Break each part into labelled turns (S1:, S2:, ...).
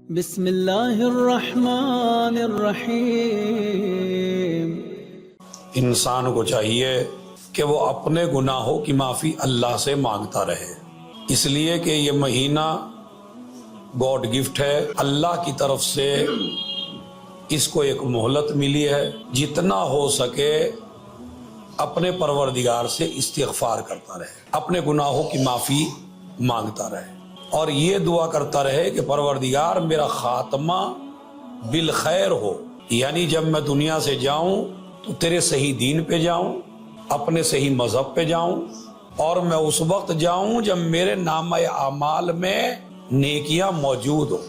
S1: بسم اللہ الرحمن الرحیم۔
S2: انسان کو چاہیے کہ وہ اپنے گناہوں کی معافی اللہ سے مانگتا رہے، اس لیے کہ یہ مہینہ گاڈ گفٹ ہے، اللہ کی طرف سے اس کو ایک مہلت ملی ہے۔ جتنا ہو سکے اپنے پروردگار سے استغفار کرتا رہے، اپنے گناہوں کی معافی مانگتا رہے، اور یہ دعا کرتا رہے کہ پروردگار میرا خاتمہ بالخیر ہو، یعنی جب میں دنیا سے جاؤں تو تیرے صحیح دین پہ جاؤں، اپنے صحیح مذہب پہ جاؤں، اور میں اس وقت جاؤں جب میرے نامہ اعمال میں نیکیاں موجود ہوں۔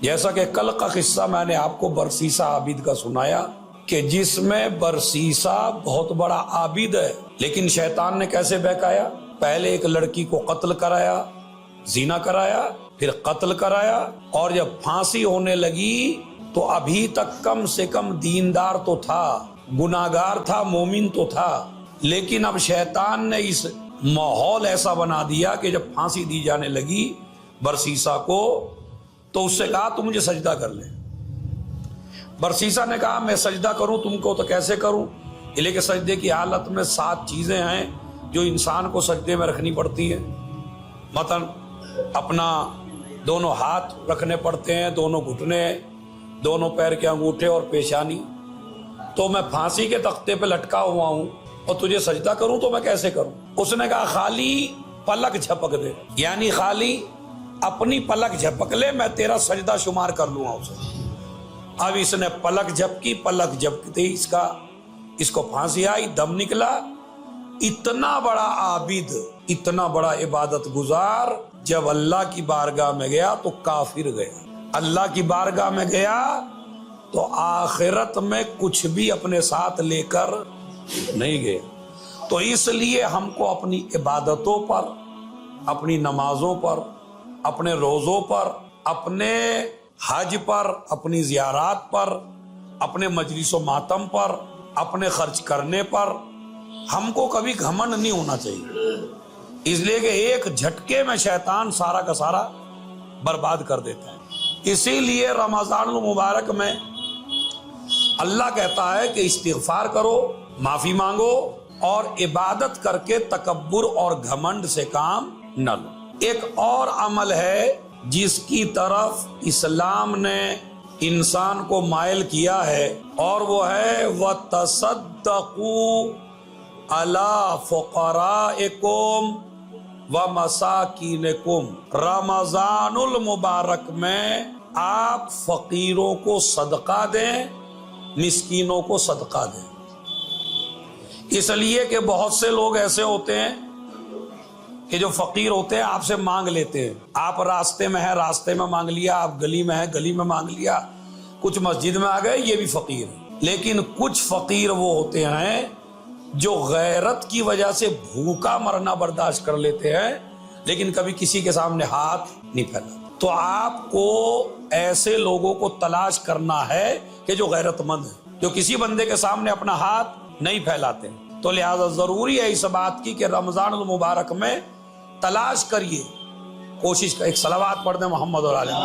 S2: جیسا کہ کل کا قصہ میں نے آپ کو برسیسہ عابد کا سنایا کہ جس میں برسیسہ بہت بڑا عابد ہے، لیکن شیطان نے کیسے بہکایا؟ پہلے ایک لڑکی کو قتل کرایا، زنا کرایا، پھر قتل کرایا، اور جب پھانسی ہونے لگی تو ابھی تک کم سے کم دیندار تو تھا، گناہگار تھا، مومن تو تھا، لیکن اب شیطان نے اس ماحول ایسا بنا دیا کہ جب پھانسی دی جانے لگی برسیسہ کو تو اس سے کہا تم مجھے سجدہ کر لے۔ برسیسہ نے کہا میں سجدہ کروں تم کو تو کیسے کروں، لیکن سجدے کی حالت میں 7 چیزیں ہیں جو انسان کو سجدے میں رکھنی پڑتی ہیں، مثلا اپنا دونوں ہاتھ رکھنے پڑتے ہیں، دونوں گھٹنے، دونوں پیر کے انگوٹھے اور پیشانی۔ تو میں پھانسی کے تختے پہ لٹکا ہوا ہوں اور تجھے سجدہ کروں تو میں کیسے کروں؟ اس نے کہا خالی پلک جھپک دے، یعنی خالی اپنی پلک جھپک لے، میں تیرا سجدہ شمار کر لوں گا اسے۔ اب اس نے پلک جھپکی، پلک جھپکتے اس کو پھانسی آئی، دم نکلا۔ اتنا بڑا عابد، اتنا بڑا عبادت گزار جب اللہ کی بارگاہ میں گیا تو کافر گیا۔ اللہ کی بارگاہ میں گیا تو آخرت میں کچھ بھی اپنے ساتھ لے کر نہیں گئے۔ تو اس لیے ہم کو اپنی عبادتوں پر، اپنی نمازوں پر، اپنے روزوں پر، اپنے حج پر، اپنی زیارات پر، اپنے مجلس و ماتم پر، اپنے خرچ کرنے پر ہم کو کبھی گھمنڈ نہیں ہونا چاہیے، اس لیے کہ ایک جھٹکے میں شیطان سارا کا سارا برباد کر دیتا ہے۔ اسی لیے رمضان المبارک میں اللہ کہتا ہے کہ استغفار کرو، معافی مانگو، اور عبادت کر کے تکبر اور گھمنڈ سے کام نہ لو۔ ایک اور عمل ہے جس کی طرف اسلام نے انسان کو مائل کیا ہے، اور وہ ہے وَتَصَدَّقُوا عَلَى فُقَرَائِكُمْ وَمَسَاكِينِكُمْ۔ رمضان المبارک میں آپ فقیروں کو صدقہ دیں، مسکینوں کو صدقہ دیں۔ اس لیے کہ بہت سے لوگ ایسے ہوتے ہیں کہ جو فقیر ہوتے ہیں آپ سے مانگ لیتے ہیں، آپ راستے میں ہیں راستے میں مانگ لیا، آپ گلی میں ہیں گلی میں مانگ لیا، کچھ مسجد میں آ گئے، یہ بھی فقیر ہے۔ لیکن کچھ فقیر وہ ہوتے ہیں جو غیرت کی وجہ سے بھوکا مرنا برداشت کر لیتے ہیں، لیکن کبھی کسی کے سامنے ہاتھ نہیں پھیلاتے۔ تو آپ کو ایسے لوگوں کو تلاش کرنا ہے کہ جو غیرت مند ہیں، جو کسی بندے کے سامنے اپنا ہاتھ نہیں پھیلاتے۔ تو لہذا ضروری ہے اس بات کی کہ رمضان المبارک میں تلاش کریے، کوشش کر، ایک صلوات پڑھ دیں محمد اور علیہ۔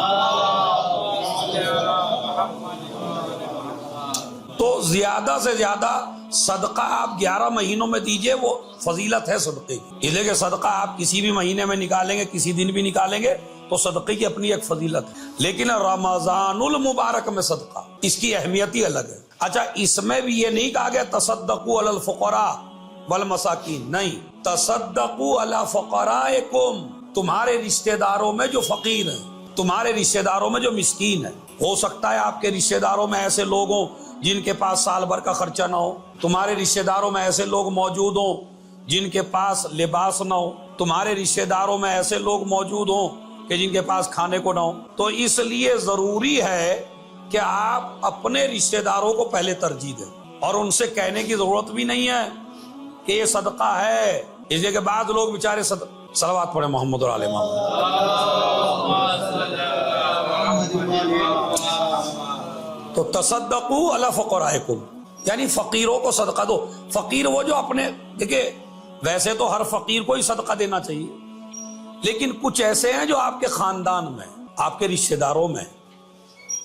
S2: تو زیادہ سے زیادہ صدقہ آپ 11 مہینوں میں دیجئے، وہ فضیلت ہے صدقے کی، اس لیے کہ صدقہ آپ کسی بھی مہینے میں نکالیں گے، کسی دن بھی نکالیں گے تو صدقے کی اپنی ایک فضیلت ہے، لیکن رمضان المبارک میں صدقہ اس کی اہمیت ہی الگ ہے۔ اچھا، اس میں بھی یہ نہیں کہا گیا تصدقوا علی الفقراء والمساکین، نہیں، تصدقوا علی فقرائکم، تمہارے رشتہ داروں میں جو فقیر ہیں، تمہارے رشتہ داروں میں جو مسکین ہیں۔ ہو سکتا ہے آپ کے رشتہ داروں میں ایسے لوگ ہوں جن کے پاس سال بھر کا خرچہ نہ ہو، تمہارے رشتہ داروں میں ایسے لوگ موجود ہوں جن کے پاس لباس نہ ہو، تمہارے رشتہ داروں میں ایسے لوگ موجود ہوں کہ جن کے پاس کھانے کو نہ ہو۔ تو اس لیے ضروری ہے کہ آپ اپنے رشتہ داروں کو پہلے ترجیح دیں، اور ان سے کہنے کی ضرورت بھی نہیں ہے کہ یہ صدقہ ہے، اس لیے کہ بعض لوگ بیچارے صلوات پڑھیں محمد اور آل محمد۔ تو تصدقوا علی فقرائکم، یعنی فقیروں کو صدقہ دو۔ فقیر وہ جو اپنے، دیکھیں ویسے تو ہر فقیر کو ہی صدقہ دینا چاہیے، لیکن کچھ ایسے ہیں جو آپ کے خاندان میں، آپ کے رشتہ داروں میں،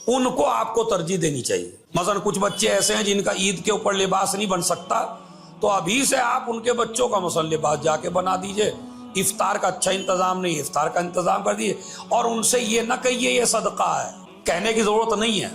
S2: ان کو آپ کو ترجیح دینی چاہیے. مثلا کچھ بچے ایسے ہیں جن کا عید کے اوپر لباس نہیں بن سکتا، تو ابھی سے آپ ان کے بچوں کا مثلا لباس جا کے بنا دیجئے. افطار کا اچھا انتظام نہیں، افطار کا انتظام کر دیجئے. اور ان سے یہ نہ کہیے یہ صدقہ ہے، کہنے کی ضرورت نہیں ہے.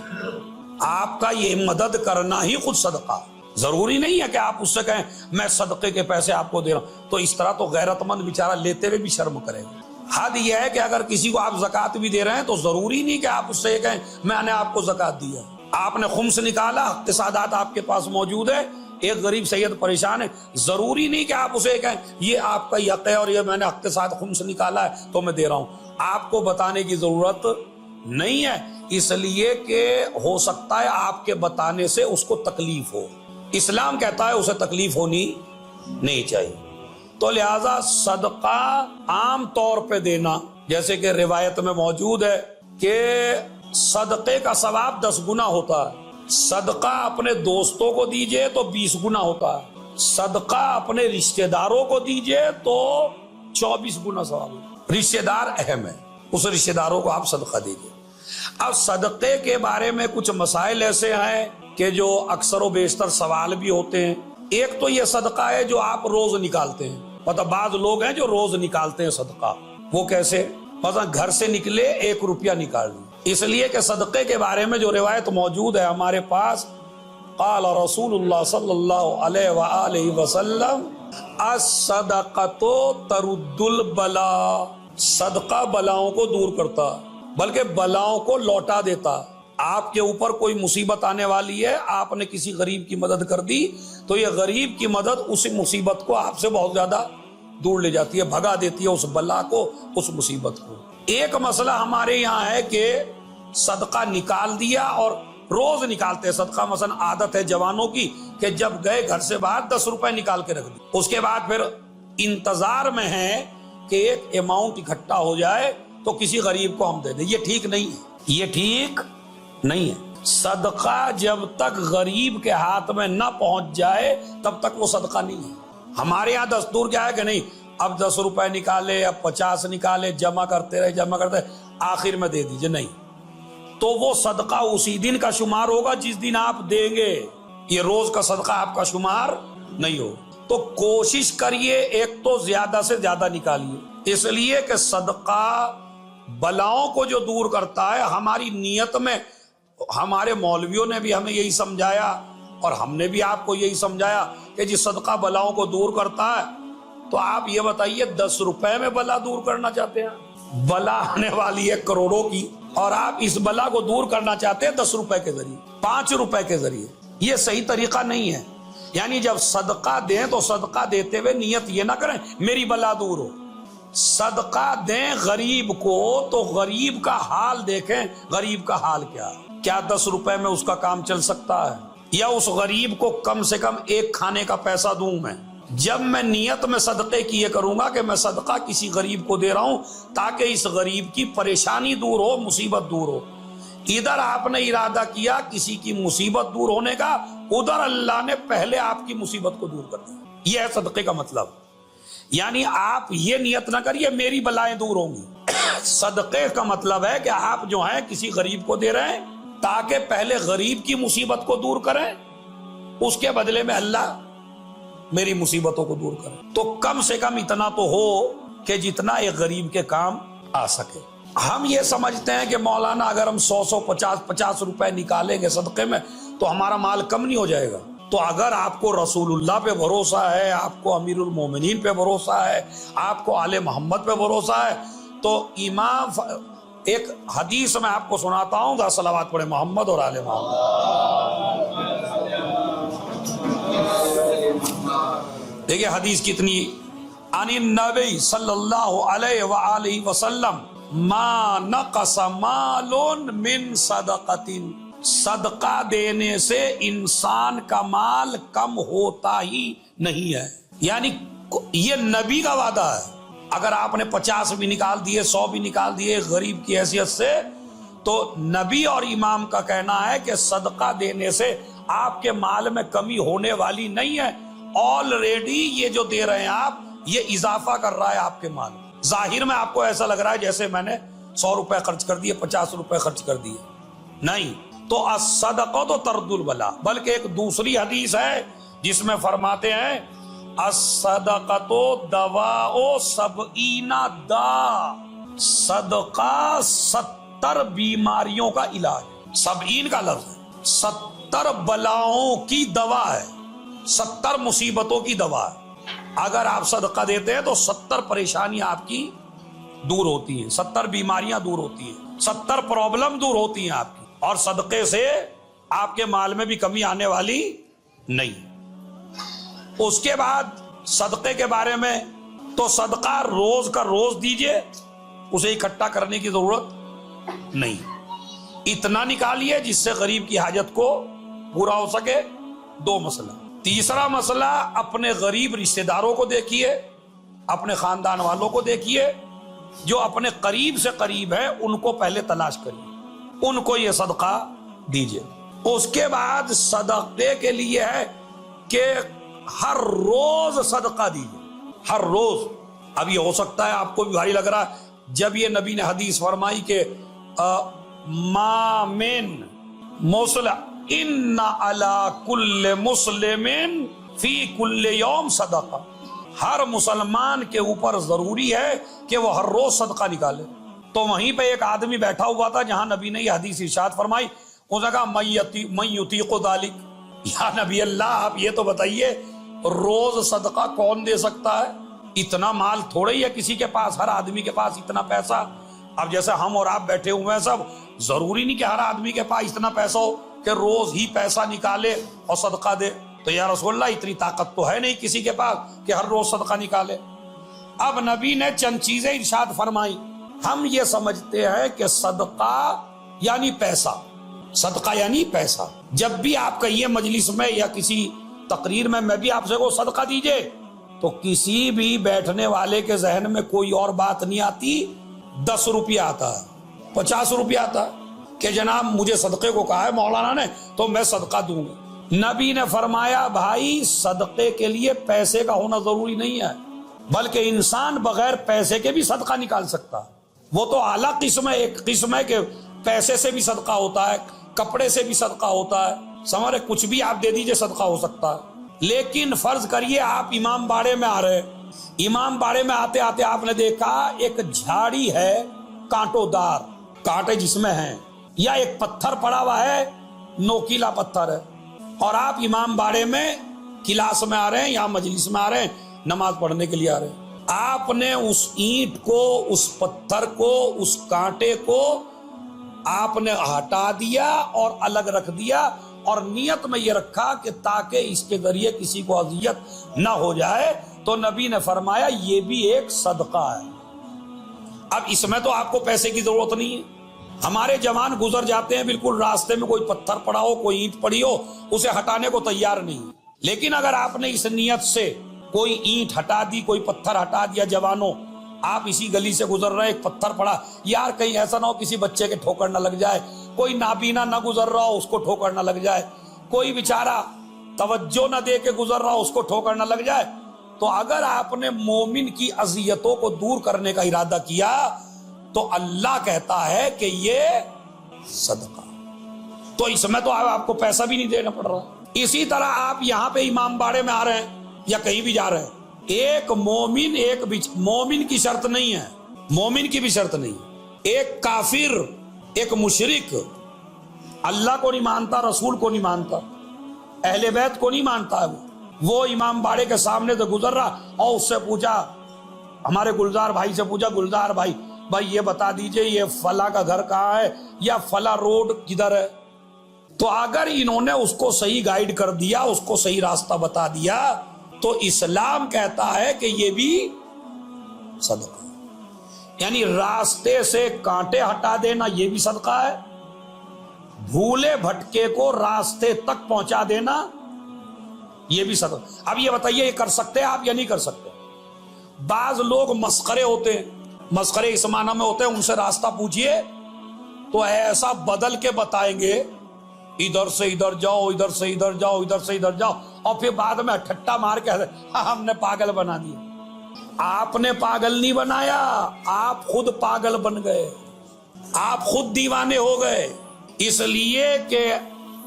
S2: آپ کا یہ مدد کرنا ہی خود صدقہ. ضروری نہیں ہے کہ آپ اس سے کہیں میں صدقے کے پیسے آپ کو دے رہا ہوں، تو اس طرح تو غیرت مند بیچارہ لیتے ہوئے بھی شرم کرے گا. حد یہ ہے کہ اگر کسی کو آپ زکوٰۃ بھی دے رہے ہیں تو ضروری نہیں کہ آپ اس سے یہ کہیں میں نے آپ کو زکوٰۃ دی ہے. آپ نے خمس نکالا، اقتصادات آپ کے پاس موجود ہے، ایک غریب سید پریشان ہے، ضروری نہیں کہ آپ اسے کہیں یہ آپ کا حق ہے اور یہ میں نے اقتصاد خمس نکالا ہے تو میں دے رہا ہوں. آپ کو بتانے کی ضرورت نہیں ہے، اس لیے کہ ہو سکتا ہے آپ کے بتانے سے اس کو تکلیف ہو. اسلام کہتا ہے اسے تکلیف ہونی نہیں چاہیے. تو لہذا صدقہ عام طور پہ دینا، جیسے کہ روایت میں موجود ہے کہ صدقے کا ثواب 10 گنا ہوتا ہے. صدقہ اپنے دوستوں کو دیجئے تو 20 گنا ہوتا ہے. صدقہ اپنے رشتہ داروں کو دیجئے تو 24 گنا ثواب. رشتہ دار اہم ہے، اس رشتہ داروں کو آپ صدقہ دیجئے. اب صدقے کے بارے میں کچھ مسائل ایسے ہیں کہ جو اکثر و بیشتر سوال بھی ہوتے ہیں. ایک تو یہ صدقہ ہے جو آپ روز نکالتے ہیں. مطلب بعض لوگ ہیں جو روز نکالتے ہیں صدقہ. وہ کیسے؟ مثلا گھر سے نکلے 1 روپیہ نکال لی. اس لیے کہ صدقے کے بارے میں جو روایت موجود ہے ہمارے پاس، قال رسول اللہ صلی اللہ علیہ وآلہ وسلم الصدقۃ ترد البلاء. صدقہ بلاؤں کو دور کرتا، بلکہ بلاؤں کو لوٹا دیتا. آپ کے اوپر کوئی مصیبت آنے والی ہے، آپ نے کسی غریب کی مدد کر دی تو یہ غریب کی مدد اس مصیبت کو آپ سے بہت زیادہ دور لے جاتی ہے، بھگا دیتی ہے اس بلا کو، اس مصیبت کو. ایک مسئلہ ہمارے یہاں ہے کہ صدقہ نکال دیا اور روز نکالتے ہیں صدقہ. مثلا عادت ہے جوانوں کی کہ جب گئے گھر سے باہر 10 روپے نکال کے رکھ دی، اس کے بعد پھر انتظار میں ہے کہ ایک اماؤنٹ اکٹھا ہو جائے تو کسی غریب کو ہم دے دیں. یہ ٹھیک نہیں ہے، یہ ٹھیک نہیں ہے. صدقہ جب تک غریب کے ہاتھ میں نہ پہنچ جائے تب تک وہ صدقہ نہیں ہے. ہمارے یہاں دستور کیا ہے کہ نہیں اب 10 روپے نکالے، اب 50 نکالے، جمع کرتے رہے، آخر میں دے دیجئے. نہیں، تو وہ صدقہ اسی دن کا شمار ہوگا جس دن آپ دیں گے. یہ روز کا صدقہ آپ کا شمار نہیں ہو. تو کوشش کریے ایک تو زیادہ سے زیادہ نکالیے، اس لیے کہ صدقہ بلاؤں کو جو دور کرتا ہے. ہماری نیت میں ہمارے مولویوں نے بھی ہمیں یہی سمجھایا اور ہم نے بھی آپ کو یہی سمجھایا کہ جی صدقہ بلاؤں کو دور کرتا ہے. تو آپ یہ بتائیے 10 روپے میں بلا دور کرنا چاہتے ہیں؟ بلا آنے والی ہے کروڑوں کی، اور آپ اس بلا کو دور کرنا چاہتے ہیں 10 روپے کے ذریعے، 5 روپے کے ذریعے. یہ صحیح طریقہ نہیں ہے. یعنی جب صدقہ دیں تو صدقہ دیتے ہوئے نیت یہ نہ کریں میری بلا دور ہو. صدقہ دیں غریب کو تو غریب کا حال دیکھیں، غریب کا حال کیا 10 روپے میں اس کا کام چل سکتا ہے، یا اس غریب کو کم سے کم ایک کھانے کا پیسہ دوں میں. جب میں نیت میں صدقے کی یہ کروں گا کہ میں صدقہ کسی غریب کو دے رہا ہوں تاکہ اس غریب کی پریشانی دور ہو، مصیبت دور ہو. ادھر آپ نے ارادہ کیا کسی کی مصیبت دور ہونے کا، ادھر اللہ نے پہلے آپ کی مصیبت کو دور کر دیا. یہ ہے صدقے کا مطلب. یعنی آپ یہ نیت نہ کریے میری بلائیں دور ہوں گی. صدقے کا مطلب ہے کہ آپ جو ہیں کسی غریب کو دے رہے ہیں تاکہ پہلے غریب کی مصیبت کو دور کریں، اس کے بدلے میں اللہ میری مصیبتوں کو دور کرے. تو کم سے کم اتنا تو ہو کہ جتنا ایک غریب کے کام آ سکے. ہم یہ سمجھتے ہیں کہ مولانا اگر ہم 100 50 روپے نکالیں گے صدقے میں تو ہمارا مال کم نہیں ہو جائے گا. تو اگر آپ کو رسول اللہ پہ بھروسہ ہے، آپ کو امیر المومنین پہ بھروسہ ہے، آپ کو آل محمد پہ بھروسہ ہے، تو امام ایک حدیث میں آپ کو سناتا ہوں، 10 صلوات پڑھے محمد اور آل محمد. دیکھیں حدیث کتنی، عن النبی صلی اللہ علیہ وآلہ وسلم ما نقص مال من صدقۃ. صدقہ دینے سے انسان کا مال کم ہوتا ہی نہیں ہے. یعنی یہ نبی کا وعدہ ہے. اگر آپ نے 50 بھی نکال دیے، 100 بھی نکال دیے غریب کی حیثیت سے، تو نبی اور امام کا کہنا ہے کہ صدقہ دینے سے آپ کے مال میں کمی ہونے والی نہیں ہے. آلریڈی یہ جو دے رہے ہیں آپ، یہ اضافہ کر رہا ہے آپ کے مال. ظاہر میں آپ کو ایسا لگ رہا ہے جیسے میں نے 100 روپے خرچ کر دیے، 50 روپے خرچ کر دیے، نہیں. تو الصدقۃ ترد البلا، بلکہ ایک دوسری حدیث ہے جس میں فرماتے ہیں الصدقۃ دواء سبعین داء، صدقہ 70 بیماریوں کا علاج. 70 کا لفظ ہے، 70 بلاؤں کی دوا ہے، 70 مصیبتوں کی دوا ہے. اگر آپ صدقہ دیتے ہیں تو 70 پریشانیاں آپ کی دور ہوتی ہیں، 70 بیماریاں دور ہوتی ہیں، 70 پرابلم دور ہوتی ہیں آپ کی، اور صدقے سے آپ کے مال میں بھی کمی آنے والی نہیں. اس کے بعد صدقے کے بارے میں تو صدقہ روز کا روز دیجئے، اسے اکٹھا کرنے کی ضرورت نہیں. اتنا نکالیے جس سے غریب کی حاجت کو پورا ہو سکے. 2 مسئلہ. تیسرا مسئلہ، اپنے غریب رشتہ داروں کو دیکھیے، اپنے خاندان والوں کو دیکھیے، جو اپنے قریب سے قریب ہے ان کو پہلے تلاش کریے، ان کو یہ صدقہ دیجئے. اس کے بعد صدقے کے لیے ہے کہ ہر روز صدقہ دیجئے، ہر روز. اب یہ ہو سکتا ہے آپ کو بھی بھاری لگ رہا ہے جب یہ نبی نے حدیث فرمائی کہ ما من مسلم ان علی کل مسلم فی کل یوم صدقہ، ہر مسلمان کے اوپر ضروری ہے کہ وہ ہر روز صدقہ نکالے. تو وہیں پہ ایک آدمی بیٹھا ہوا تھا جہاں نبی نے یہ حدیث ارشاد فرمائی. اس نے کہا من یطیق ذلک، یا نبی اللہ آپ یہ تو بتائیے روز صدقہ کون دے سکتا ہے؟ اتنا مال تھوڑے ہی ہے کسی کے پاس، ہر آدمی کے پاس اتنا پیسہ. اب جیسے ہم اور آپ بیٹھے ہوئے ہیں سب، ضروری نہیں کہ ہر آدمی کے پاس اتنا پیسہ ہو کہ روز ہی پیسہ نکالے اور صدقہ دے. تو یا رسول اللہ اتنی طاقت تو ہے نہیں کسی کے پاس کہ ہر روز صدقہ نکالے. اب نبی نے چند چیزیں ارشاد فرمائی. ہم یہ سمجھتے ہیں کہ صدقہ یعنی پیسہ، صدقہ یعنی پیسہ. جب بھی آپ کہیے مجلس میں یا کسی تقریر میں بھی آپ سے کو صدقہ دیجئے، تو کسی بھی بیٹھنے والے کے ذہن میں کوئی اور بات نہیں آتی. 10 روپیہ آتا ہے، 50 روپیہ آتا ہے کہ جناب مجھے صدقے کو کہا ہے مولانا نے تو میں صدقہ دوں گا. نبی نے فرمایا بھائی صدقے کے لیے پیسے کا ہونا ضروری نہیں ہے، بلکہ انسان بغیر پیسے کے بھی صدقہ نکال سکتا ہے. وہ تو اعلیٰ قسم ہے. ایک قسم ہے کہ پیسے سے بھی صدقہ ہوتا ہے، کپڑے سے بھی صدقہ ہوتا ہے، سمجھے کچھ بھی آپ دے دیجئے صدقہ ہو سکتا ہے. لیکن فرض کریے آپ امام باڑے میں آ رہے، امام باڑے میں آتے آتے آپ نے دیکھا ایک جھاڑی ہے کانٹوں دار، کانٹے جس میں ہیں، یا ایک پتھر پڑا ہوا ہے نوکیلا پتھر ہے، اور آپ امام باڑے میں کلاس میں آ رہے ہیں یا مجلس میں آ رہے ہیں، نماز پڑھنے کے لیے آ رہے ہیں. آپ نے اس اینٹ کو، اس پتھر کو، اس کانٹے کو آپ نے ہٹا دیا اور الگ رکھ دیا، اور نیت میں یہ رکھا کہ تاکہ اس کے ذریعے کسی کو اذیت نہ ہو جائے. تو نبی نے فرمایا یہ بھی ایک صدقہ ہے. اب اس میں تو آپ کو پیسے کی ضرورت نہیں ہے. ہمارے جوان گزر جاتے ہیں، بالکل راستے میں کوئی پتھر پڑا ہو، کوئی اینٹ پڑی ہو، اسے ہٹانے کو تیار نہیں. لیکن اگر آپ نے اس نیت سے کوئی اینٹ ہٹا دی، کوئی پتھر ہٹا دیا، جوانوں آپ اسی گلی سے گزر رہے، ایک پتھر پڑا، یار کہیں ایسا نہ ہو کسی بچے کے ٹھوکر نہ لگ جائے، کوئی نابینا نہ گزر رہا ہو اس کو ٹھوکر نہ لگ جائے، کوئی بیچارہ توجہ نہ دے کے گزر رہا ہو اس کو ٹھوکر نہ لگ جائے. تو اگر آپ نے مومن کی اذیتوں کو دور کرنے کا ارادہ کیا تو اللہ کہتا ہے کہ یہ صدقہ. تو اس میں تو آپ کو پیسہ بھی نہیں دینا پڑ رہا. اسی طرح آپ یہاں پہ امام باڑے میں آ رہے ہیں یا کہیں بھی جا رہے ہیں، ایک مومن مومن کی شرط نہیں ہے، مومن کی بھی شرط نہیں ہے. ایک کافر، ایک مشرک اللہ کو نہیں مانتا، رسول کو نہیں مانتا، اہل بیت کو نہیں مانتا ہے، وہ امام باڑے کے سامنے سے گزر رہا اور اس سے پوچھا، ہمارے گلزار بھائی سے پوچھا، گلزار بھائی یہ بتا دیجئے یہ فلاں کا گھر کہاں ہے یا فلاں روڈ کدھر ہے. تو اگر انہوں نے اس کو صحیح گائیڈ کر دیا، اس کو صحیح راستہ بتا دیا، تو اسلام کہتا ہے کہ یہ بھی صدقہ. یعنی راستے سے کانٹے ہٹا دینا یہ بھی صدقہ ہے، بھولے بھٹکے کو راستے تک پہنچا دینا یہ بھی صدقہ. اب یہ بتائیے یہ کر سکتے آپ یا نہیں کر سکتے؟ بعض لوگ مسخرے ہوتے ہیں، مسخرے اس معنی میں ہوتے ہیں، ان سے راستہ پوچھئے تو ایسا بدل کے بتائیں گے، ادھر سے ادھر جاؤ، ادھر سے ادھر جاؤ، ادھر سے ادھر جاؤ، اور پھر بعد میں ٹھٹا مار کے ہم نے پاگل بنا دیا. آپ نے پاگل نہیں بنایا، آپ خود پاگل بن گئے، آپ خود دیوانے ہو گئے. اس لیے کہ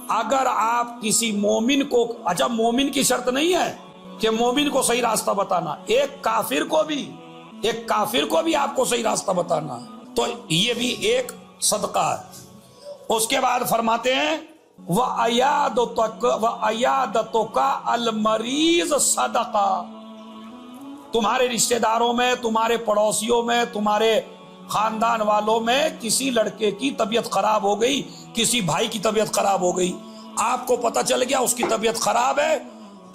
S2: اگر آپ کسی مومن کو، اچھا مومن کی شرط نہیں ہے کہ مومن کو صحیح راستہ بتانا، ایک کافر کو بھی آپ کو صحیح راستہ بتانا، تو یہ بھی ایک صدقہ ہے۔ اس کے بعد فرماتے ہیں وَعَيَادَتُكَ الْمَرِيض صَدَقَةٌ، تمہارے رشتہ داروں میں، تمہارے پڑوسیوں میں، تمہارے خاندان والوں میں کسی لڑکے کی طبیعت خراب ہو گئی، کسی بھائی کی طبیعت خراب ہو گئی، آپ کو پتہ چل گیا اس کی طبیعت خراب ہے،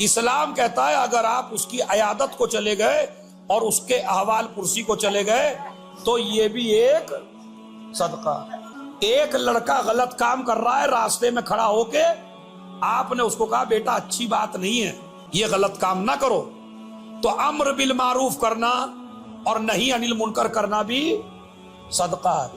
S2: اسلام کہتا ہے اگر آپ اس کی عیادت کو چلے گئے اور اس کے احوال پرسی کو چلے گئے تو یہ بھی ایک صدقہ۔ ایک لڑکا غلط کام کر رہا ہے، راستے میں کھڑا ہو کے آپ نے اس کو کہا بیٹا اچھی بات نہیں ہے، یہ غلط کام نہ کرو، تو امر بالمعروف کرنا اور نہی عن المنکر کرنا بھی صدقہ ہے۔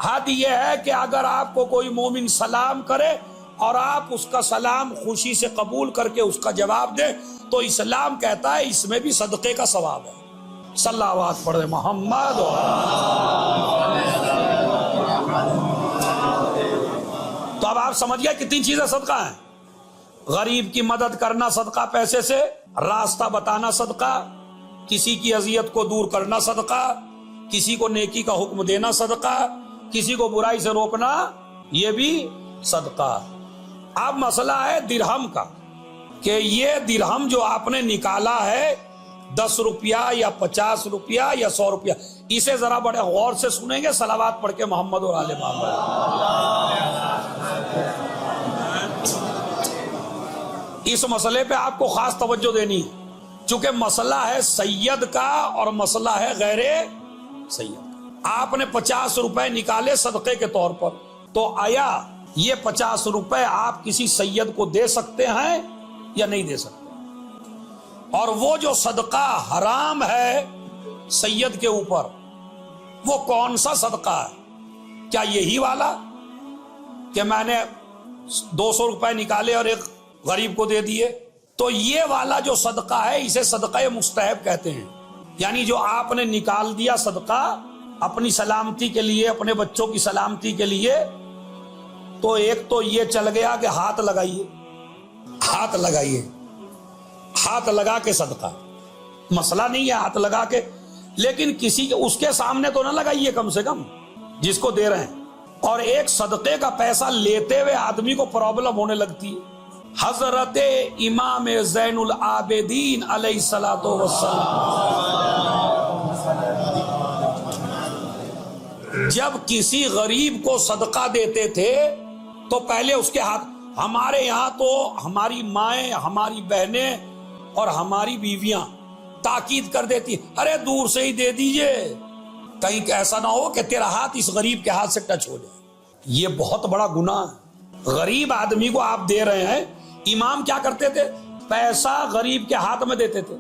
S2: حد یہ ہے کہ اگر آپ کو کوئی مومن سلام کرے اور آپ اس کا سلام خوشی سے قبول کر کے اس کا جواب دیں تو اسلام کہتا ہے اس میں بھی صدقے کا ثواب ہے۔ صلوات پڑھے محمد۔ تو اب آپ سمجھ گئے کتنی چیزیں صدقہ ہیں؟ غریب کی مدد کرنا صدقہ پیسے سے، راستہ بتانا صدقہ، کسی کی اذیت کو دور کرنا صدقہ، کسی کو نیکی کا حکم دینا صدقہ، کسی کو برائی سے روکنا یہ بھی صدقہ۔ اب مسئلہ ہے درہم کا، کہ یہ درہم جو آپ نے نکالا ہے 10 روپیہ یا 50 روپیہ یا 100 روپیہ، اسے ذرا بڑے غور سے سنیں گے، صلوات پڑھ کے محمد اور آل محمد۔ اس مسئلے پہ آپ کو خاص توجہ دینی ہے، چونکہ مسئلہ ہے سید کا اور مسئلہ ہے غیر سید۔ آپ نے 50 روپے نکالے صدقے کے طور پر، تو آیا یہ 50 روپے آپ کسی سید کو دے سکتے ہیں یا نہیں دے سکتے؟ اور وہ جو صدقہ حرام ہے سید کے اوپر، وہ کون سا صدقہ ہے؟ کیا یہی والا کہ میں نے 200 روپے نکالے اور ایک غریب کو دے دیے؟ تو یہ والا جو صدقہ ہے اسے صدقہ مستحب کہتے ہیں، یعنی جو آپ نے نکال دیا صدقہ اپنی سلامتی کے لیے، اپنے بچوں کی سلامتی کے لیے، تو ایک تو یہ چل گیا کہ ہاتھ لگائیے، ہاتھ لگا کے صدقہ، مسئلہ نہیں ہے ہاتھ لگا کے، لیکن کسی اس کے سامنے تو نہ لگائیے کم سے کم جس کو دے رہے ہیں۔ اور ایک صدقے کا پیسہ لیتے ہوئے آدمی کو پرابلم ہونے لگتی ہے۔ حضرت امام زین العابدین علیہ الصلوۃ والسلام جب کسی غریب کو صدقہ دیتے تھے تو پہلے اس کے ہاتھ، ہمارے یہاں تو ہماری مائیں، ہماری بہنیں اور ہماری بیویاں تاکید کر دیتی، ارے دور سے ہی دے دیجئے، کہیں ایسا نہ ہو کہ تیرا ہاتھ اس غریب کے ہاتھ سے ٹچ ہو جائے۔ یہ بہت بڑا گناہ ہے۔ غریب آدمی کو آپ دے رہے ہیں، امام کیا کرتے تھے؟ پیسہ غریب کے ہاتھ میں دیتے تھے،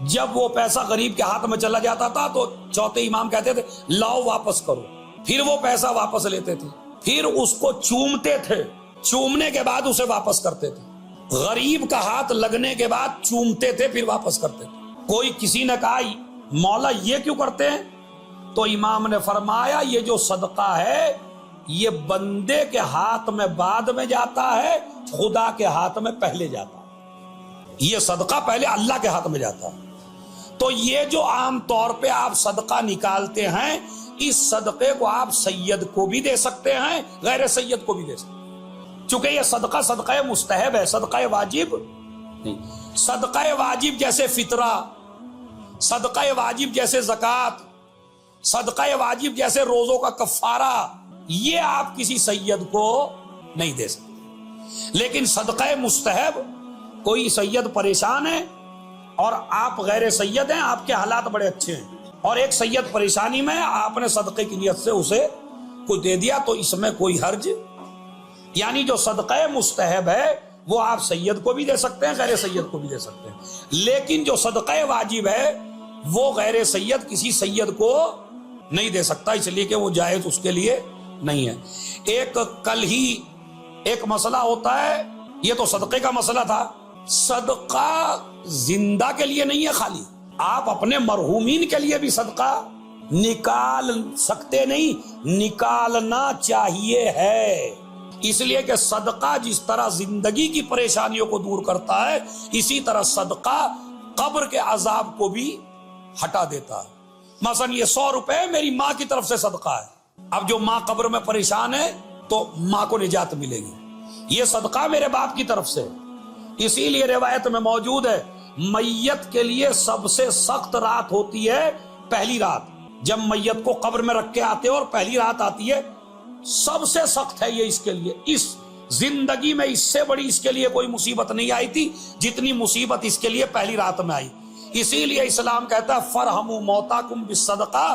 S2: جب وہ پیسہ غریب کے ہاتھ میں چلا جاتا تھا تو چوتھے امام کہتے تھے لاؤ واپس کرو، پھر وہ پیسہ واپس لیتے تھے، پھر اس کو چومتے تھے، چومنے کے بعد اسے واپس کرتے تھے، غریب کا ہاتھ لگنے کے بعد چومتے تھے پھر واپس کرتے تھے۔ کوئی کسی نے کہا مولا یہ کیوں کرتے ہیں؟ تو امام نے فرمایا یہ جو صدقہ ہے یہ بندے کے ہاتھ میں بعد میں جاتا ہے، خدا کے ہاتھ میں پہلے جاتا ہے۔ یہ صدقہ پہلے اللہ کے ہاتھ میں جاتا ہے۔ تو یہ جو عام طور پہ آپ صدقہ نکالتے ہیں، اس صدقے کو آپ سید کو بھی دے سکتے ہیں، غیر سید کو بھی دے سکتے ہیں، چونکہ یہ صدقہ صدقہ مستحب ہے، صدقہ واجب نہیں۔ صدقہ واجب جیسے فطرہ، صدقہ واجب جیسے زکوٰۃ، صدقہ واجب جیسے روزوں کا کفارہ، یہ آپ کسی سید کو نہیں دے سکتے۔ لیکن صدقہ مستحب، کوئی سید پریشان ہے اور آپ غیر سید ہیں، آپ کے حالات بڑے اچھے ہیں اور ایک سید پریشانی میں، آپ نے صدقے کی نیت سے اسے کچھ دے دیا تو اس میں کوئی حرج، یعنی جو صدقہ مستحب ہے وہ آپ سید کو بھی دے سکتے ہیں، غیر سید کو بھی دے سکتے ہیں، لیکن جو صدقہ واجب ہے وہ غیر سید کسی سید کو نہیں دے سکتا، اس لیے کہ وہ جائز اس کے لیے نہیں ہے۔ ایک کل ہی ایک مسئلہ ہوتا ہے، یہ تو صدقے کا مسئلہ تھا، صدقہ زندہ کے لیے نہیں ہے، خالی آپ اپنے مرحومین کے لیے بھی صدقہ نکال سکتے نہیں، نکالنا چاہیے ہے۔ اس لیے کہ صدقہ جس طرح زندگی کی پریشانیوں کو دور کرتا ہے، اسی طرح صدقہ قبر کے عذاب کو بھی ہٹا دیتا ہے۔ مثلا یہ 100 روپے میری ماں کی طرف سے صدقہ ہے، اب جو ماں قبر میں پریشان ہے تو ماں کو نجات ملے گی، یہ صدقہ میرے باپ کی طرف سے۔ اسی لیے روایت میں موجود ہے میت کے لیے سب سے سخت رات ہوتی ہے پہلی رات، جب میت کو قبر میں رکھ کے آتے اور پہلی رات آتی ہے، سب سے سخت ہے یہ اس کے لیے۔ اس زندگی میں اس سے بڑی اس کے لیے کوئی مصیبت نہیں آئی تھی جتنی مصیبت اس کے لیے پہلی رات میں آئی۔ اسی لیے اسلام کہتا ہے فرحموا موتاکم بالصدقہ،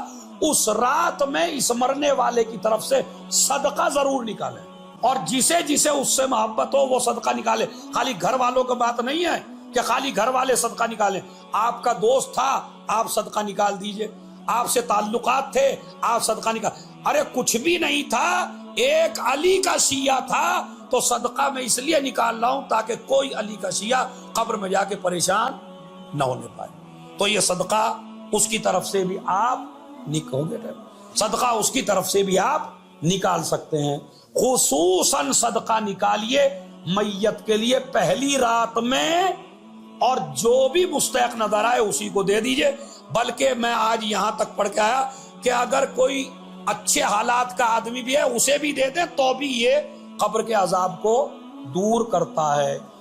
S2: اس رات میں اس مرنے والے کی طرف سے صدقہ ضرور نکالیں، اور جسے جسے اس سے محبت ہو وہ صدقہ نکالے۔ خالی گھر والوں کا بات نہیں ہے کہ خالی گھر والے صدقہ نکالیں، آپ کا دوست تھا آپ صدقہ نکال دیجئے، آپ سے تعلقات تھے آپ صدقہ نکال، ارے کچھ بھی نہیں تھا، ایک علی کا شیعہ تھا تو صدقہ میں اس لیے نکال رہا ہوں تاکہ کوئی علی کا شیعہ قبر میں جا کے پریشان نہ ہونے پائے۔ تو یہ صدقہ اس کی طرف سے بھی آپ صدقہ اس کی طرف سے بھی آپ نکال سکتے ہیں۔ خصوصاً صدقہ نکالیے میت کے لیے پہلی رات میں، اور جو بھی مستحق نظر آئے اسی کو دے دیجئے۔ بلکہ میں آج یہاں تک پڑھ کے آیا کہ اگر کوئی اچھے حالات کا آدمی بھی ہے اسے بھی دے دے تو بھی یہ قبر کے عذاب کو دور کرتا ہے۔